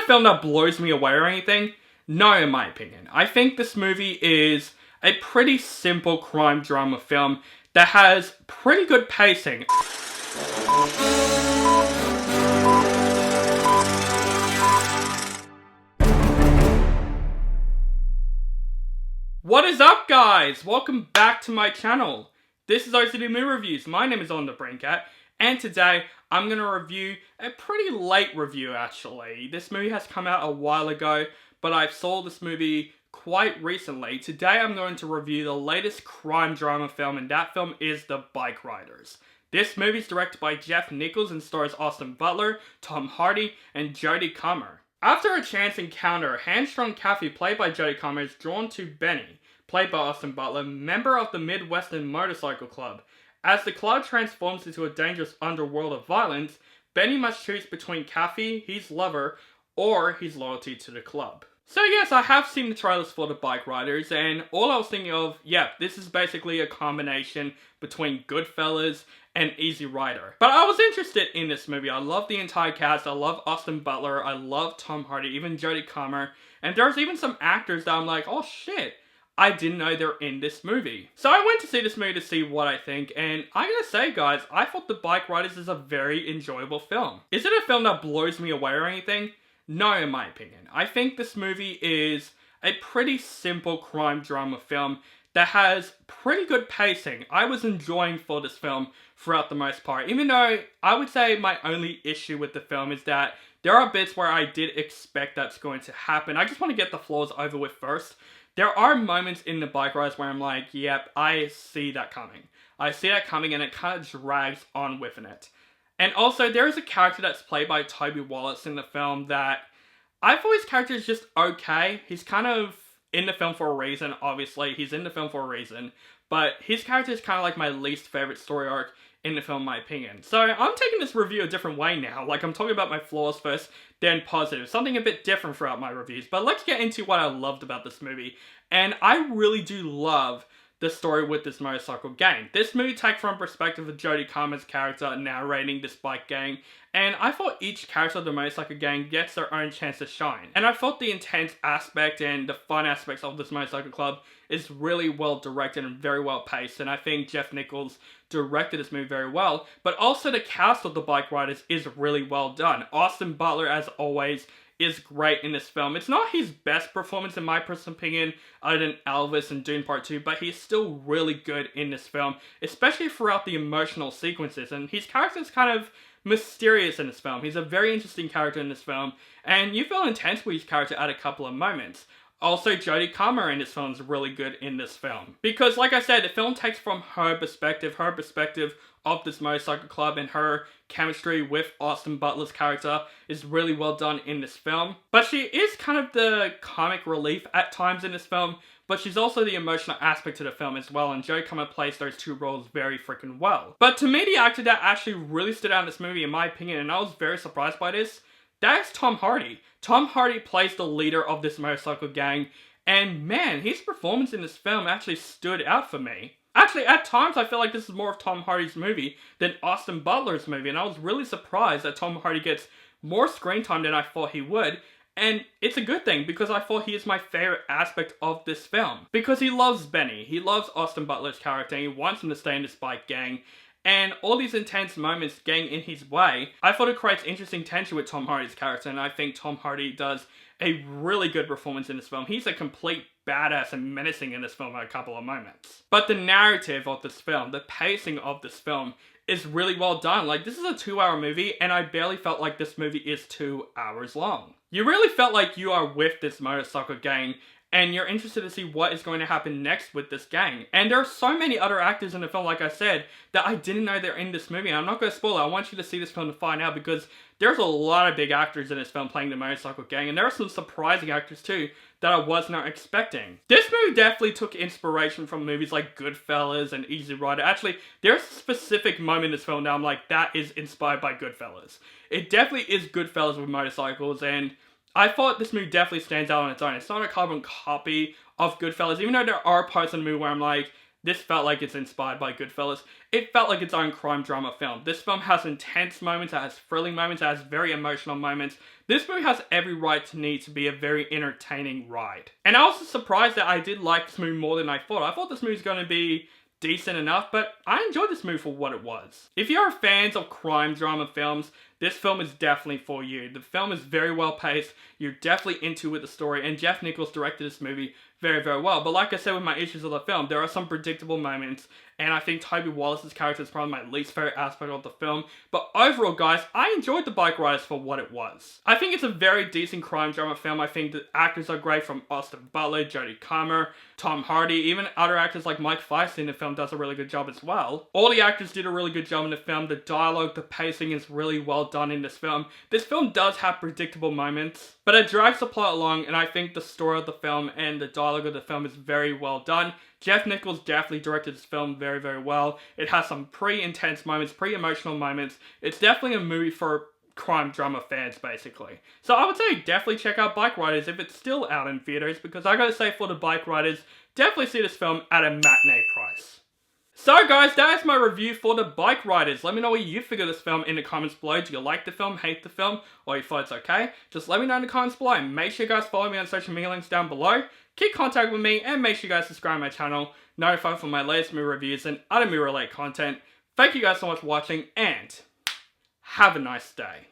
film that blows me away or anything? No, in my opinion. I think this movie is a pretty simple crime drama film that has pretty good pacing. What is up, guys? Welcome back to my channel. This is OCD Movie Reviews. My name is On The Brinkat, and today I'm going to review a pretty late review, actually. This movie has come out a while ago, but I saw this movie quite recently. Today I'm going to review the latest crime drama film, and that film is The Bikeriders. This movie is directed by Nichols and stars Austin Butler, Tom Hardy, and Jodie. After a chance encounter, hand-strung Kathy, played by Jodie, is drawn to Benny, played by Austin Butler, member of the Midwestern Motorcycle Club. As the club transforms into a dangerous underworld of violence, Benny must choose between Kathy, his lover, or his loyalty to the club. So yes, I have seen the trailers for The Bikeriders, and all I was thinking of, this is basically a combination between Goodfellas and Easy Rider. But I was interested in this movie. I love the entire cast. I love Austin Butler. I love Tom Hardy, even Jodie. And there's even some actors that I'm like, oh shit, I didn't know they're in this movie. So I went to see this movie to see what I think, and I gotta say, guys, I thought The Bikeriders is a very enjoyable film. Is it a film that blows me away or anything? No, in my opinion. I think this movie is a pretty simple crime drama film that has pretty good pacing. I was enjoying for this film throughout the most part, even though I would say my only issue with the film is that there are bits where I did expect that's going to happen. I just want to get the flaws over with first. There are moments in The Bikeriders where I'm like, yep, I see that coming. I see that coming, and it kind of drags on within it. And also, there is a character that's played by Toby Wallace in the film that I thought his character is just okay. He's kind of in the film for a reason, obviously. He's in the film for a reason. But his character is kind of like my least favorite story arc in the film, in my opinion. So I'm taking this review a different way now. Like, I'm talking about my flaws first, then positive. Something a bit different throughout my reviews. But let's get into what I loved about this movie. And I really do love the story with this motorcycle gang. This movie takes from perspective of Jodie character narrating this bike gang, and I thought each character of the motorcycle gang gets their own chance to shine. And I thought the intense aspect and the fun aspects of this motorcycle club is really well directed and very well paced, and I think Nichols directed this movie very well, but also the cast of The Bikeriders is really well done. Austin Butler, as always, is great in this film. It's not his best performance in my personal opinion, other than Elvis and Dune Part 2, but he's still really good in this film, especially throughout the emotional sequences, and his character is kind of mysterious in this film. He's a very interesting character in this film, and you feel intense with his character at a couple of moments. Also, Jodie in this film is really good in this film. Because, like I said, the film takes from her perspective of this motorcycle club, and her chemistry with Austin Butler's character is really well done in this film. But she is kind of the comic relief at times in this film, but she's also the emotional aspect to the film as well, and Jodie plays those two roles very freaking well. But to me, the actor that actually really stood out in this movie, in my opinion, and I was very surprised by this, that is Tom Hardy. Tom Hardy plays the leader of this motorcycle gang, and man, his performance in this film actually stood out for me. Actually, at times I feel like this is more of Tom Hardy's movie than Austin Butler's movie, and I was really surprised that Tom Hardy gets more screen time than I thought he would, and it's a good thing because I thought he is my favorite aspect of this film. Because he loves Benny, he loves Austin Butler's character, and he wants him to stay in this bike gang, and all these intense moments getting in his way, I thought it creates interesting tension with Tom Hardy's character, and I think Tom Hardy does a really good performance in this film. He's a complete badass and menacing in this film at a couple of moments. But the narrative of this film, the pacing of this film, is really well done. Like, this is a 2-hour movie, and I barely felt like this movie is 2 hours long. You really felt like you are with this motorcycle gang, and you're interested to see what is going to happen next with this gang. And there are so many other actors in the film, like I said, that I didn't know they're in this movie. And I'm not going to spoil it. I want you to see this film to find out, because there's a lot of big actors in this film playing the motorcycle gang. And there are some surprising actors too that I was not expecting. This movie definitely took inspiration from movies like Goodfellas and Easy Rider. Actually, there's a specific moment in this film that I'm like, that is inspired by Goodfellas. It definitely is Goodfellas with motorcycles, and I thought this movie definitely stands out on its own. It's not a carbon copy of Goodfellas, even though there are parts of the movie where I'm like, This felt like it's inspired by Goodfellas. It felt like its own crime drama film. This film has intense moments, it has thrilling moments, it has very emotional moments. This movie has every right to need to be a very entertaining ride. And I was surprised that I did like this movie more than I thought. I thought this movie was going to be decent enough, but I enjoyed this movie for what it was. If you're fans of crime drama films, this film is definitely for you. The film is very well paced, you're definitely into with the story, and Jeff Nichols directed this movie very, very well. But like I said with my issues of the film, there are some predictable moments, and I think Toby Wallace's character is probably my least favorite aspect of the film. But overall, guys, I enjoyed The Bikeriders for what it was. I think it's a very decent crime drama film. I think the actors are great, from Austin Butler, Jodie Comer, Tom Hardy, even other actors like Mike Faist in the film does a really good job as well. All the actors did a really good job in the film. The dialogue, the pacing is really well done in this film. This film does have predictable moments, but it drags the plot along, and I think the story of the film and the dialogue of the film is very well done. Jeff Nichols definitely directed this film very, very well. It has some pretty intense moments, pretty emotional moments. It's definitely a movie for crime drama fans, basically. So I would say definitely check out Bikeriders if it's still out in theaters, because I gotta say, for the Bikeriders, definitely see this film at a matinee price. So guys, that is my review for The Bikeriders. Let me know what you think of this film in the comments below. Do you like the film, hate the film, or you thought it's okay? Just let me know in the comments below. And make sure you guys follow me on social media links down below. Keep contact with me, and make sure you guys subscribe to my channel, notified for my latest movie reviews and other movie related content. Thank you guys so much for watching, and have a nice day.